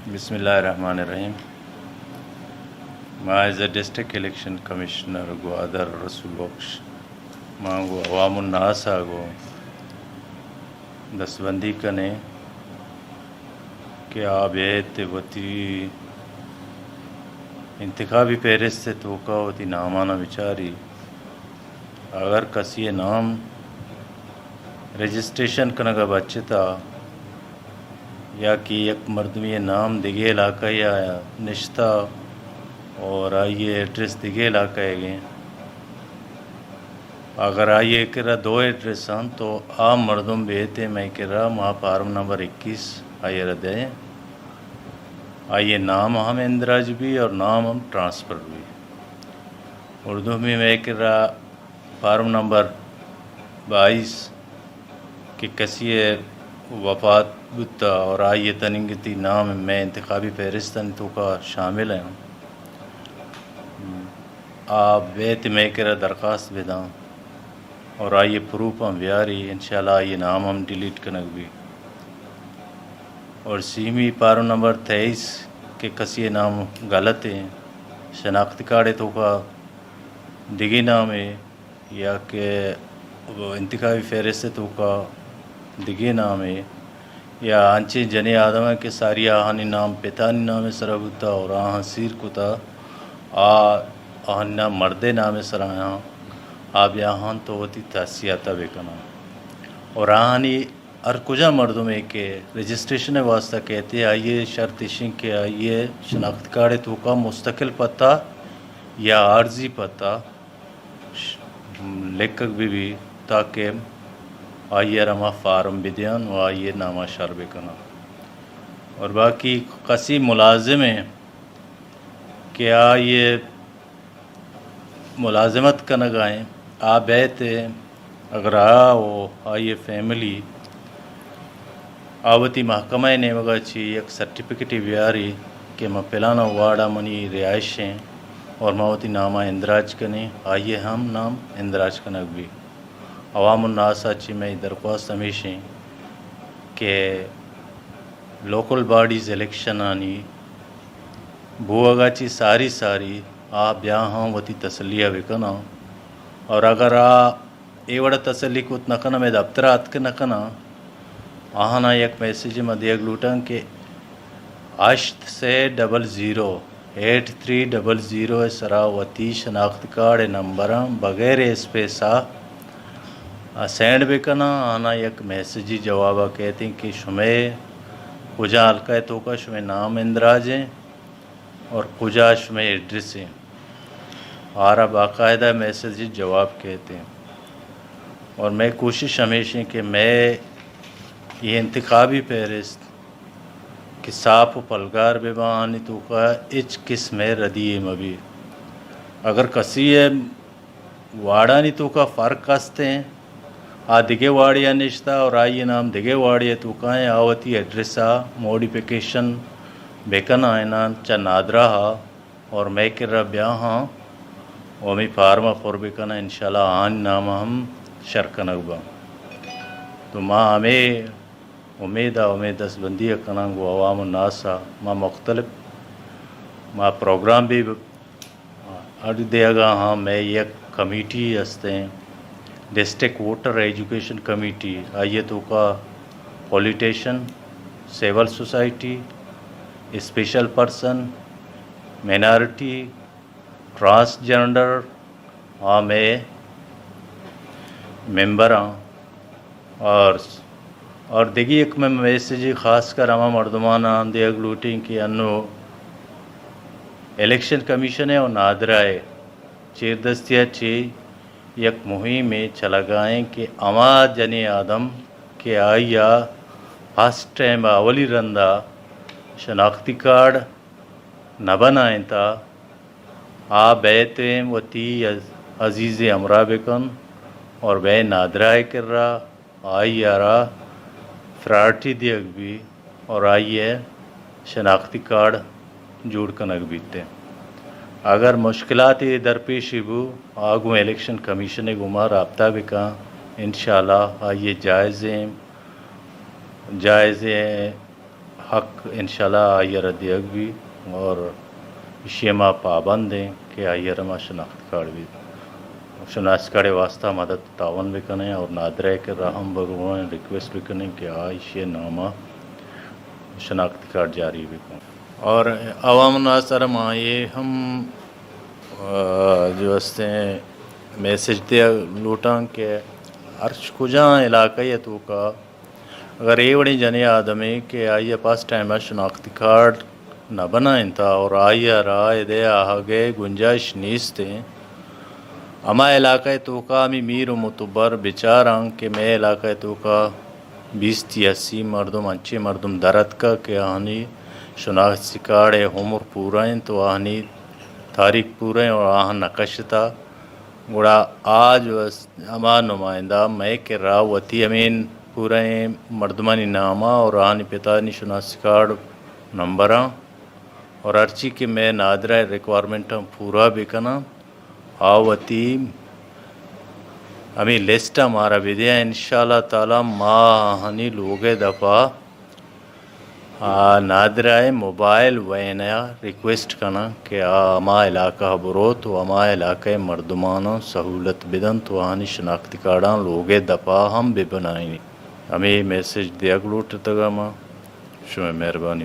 Bismillahirrahmanirrahim. Ma as a district election commissioner go other Rasul Baksh ma go awamun nasa go दसबंदी कने कि आबेत वती इंतखाबी Paris से तोका होती नामाना विचारी अगर कसी नाम रजिस्ट्रेशन कनगा बच्चता या कि एक मर्दमी नाम दिगे इलाका या निश्ता और आइए एड्रेस दिगे इलाका है अगर आइए किरा दो एड्रेस हैं तो आम मर्दम बेहते मैं किरा माँ फार्म नंबर 21 आइए रदे आइए नाम हम इंदराज भी और नाम हम ट्रांसफ़र भी उर्दू में मैं किरा फार्म नंबर 22 कि कसी वफ़ात बुता और आइए तनिंगती नाम में इंतखाबी फहरिस्तन तो का शामिल है आप बेत में किरा दरख्वास्त बेदा और आइए प्रूफ हम व्यारी इंशाल्लाह ये नाम हम डिलीट कनक भी और सीमी पारो नंबर 23 के कसी नाम गलत है शनाख्ती कार्ड तो का दिगी नाम है या कि इंतखाबी फहरिस्त तो का दिगे नाम है या अंचे जने आदम के सारी आहानी नाम पितानी नाम सरबुता और आहाँ सीर कुता आहाना मर्दे नाम सराया आप यहाँ तो होती तासियाता बेकना और आहानी हर कुजा मर्दों में के रजिस्ट्रेशन वास्ता कहते आइए शर्त इशिंग के आइए शनाख्त कार्ड तो का मुस्तकिल पता या आर्जी पता लेखक भी ताकि आइए रमा फार्म बिदियान व आइए नामा शारबे कना और बाकी कसी मुलाजिम हैं कि आइए मुलाजिमत का नगाएँ आ बैते अगर आओ आइए फैमिली आवती महकमा ने वगा ची एक सर्टिफिकेट व्यारी कि मैं पिलाना वाड़ा मनी रिहाइशें और मावती नामा इंदराज कने आइए हम नाम इंदराज कनक भी अवामुन्नासाची में दरख्वास्त हमेशा कि लोकल बॉडीज़ इलेक्शन आनी बुआगाची सारी आप यहाँ वती तसलिया विकना और अगर एवड़ा तसली कुत नकना में दफ्तर आत के नकना आहाना एक मैसेज में दिया ग्लूटन के 8 से 008300 सरावती शनाख्त कार्ड नंबर बगैर स्पेसा सेंड भी करना आना एक मैसेज जवाब कहते हैं कि शुमे कुजा हल्का तो का शुमे नाम इंदराज हैं और कुजा शुमे एड्रेस हैं आरा बाकायदा मैसेज जवाब कहते हैं और मैं कोशिश हमेशा कि मैं ये इंतखाबी फहरिस्त कि साफ पलगार बेबानी तो का इच किस्म रदी मबी अगर कसी है वाड़ानी तो का फ़र्क कसते हैं आ दिगे वाड़िया निश्ता और आइए नाम दिगे वाड़िया तो कहाँ आवती एड्रेसा मॉडिफिकेशन बेकन आयना चा नादरा हा और मैं कर रहा ब्याह हाँ ओमी फार्मा फॉर बेकना इंशाल्लाह आन नाम हम शरकन अगबा तो माँ हमें उम्मीद दसबंदी कना गो अवाम नासा माँ मुख्तलिफ माँ प्रोग्राम भी अड़ देगा हाँ मैं एक कमेटी हंसते हैं डिस्ट्रिक्ट वोटर एजुकेशन कमेटी आइए तो का politician civil society special person minority transgender हाँ मैं मेंबर हाँ और देखिए एक मैं मैसेज ख़ास कर हमा मर्दमाना दे ग्लूटिंग की अनु इलेक्शन कमीशन है और नादरा है चेरदस्तिया चे एक मुहिम में चला गए कि अमा जने आदम के आया फर्स्ट टाइम अवली रंदा शनाख्ती कार्ड न बनाए था आ बैते वती अजीज़ हमरा बेकन और बै नादराए कर रहा आई यारा फ्राटी दियक भी और आइए शनाख्ती कार्ड जोड़ कनक बीते अगर मुश्किलात दरपेश बू आगू इलेक्शन कमीशन गुमा रबता बिका इंशाल्लाह आइए जायज़ حق انشاءاللہ آئیر دیگ بھی اور شیما پابند ہیں کہ آئیر ما شناخت کارڈ بھی شناخت کارڈ واسطہ مدد تعاون بھی کریں اور نادرے کے رحم بگوان ریکویسٹ بھی کریں کہ آئیشے نامہ شناخت کارڈ جاری بھی کریں اور عوام ناصر مائے ہم جو ہستے ہیں میسیج دیا لوٹاں کہ ارچ کجاں علاقہ تو کا اگر یہ بڑی جنی آدمی کہ آئیے پاس ٹائم شناختی کارڈ نہ بنائیں تھا اور آئیے رائے دے آگے گنجائش نیست ہیں اما علاقہ تو کا ہمیں میر و متبر بچاراں کہ میں علاقہ تو کا 20-80 مردم انچے مردم درد کا کہ آہنی شناختی کارڈ عمر پورا ہیں تو آہنی تاریخ پورا ہیں اور آہن نقشتا گوڑا آج اما نمائندہ میں کہ راوتی امین پورے مردمانی نامہ اور آہنی پتانی شناختی کارڈ نمبراں اور ارچی کہ میں نادرہ ریکوائرمنٹاں پورا بھی کنا آوتی ہمیں لسٹ ہمارا بھی دیا انشاءاللہ تعالی ماں ہنی لوگے دفعہ نادرہ موبائل وینیا ریکویسٹ کنا کہ اما علاقہ برو تو اما علاقہ مردمانوں سہولت بدن تو آنی شناختی کارڈاں لوگے دفعہ ہم بھی بنائیں ہمیں میسیج دیا گلوٹ تگا ماں شمع مہربانی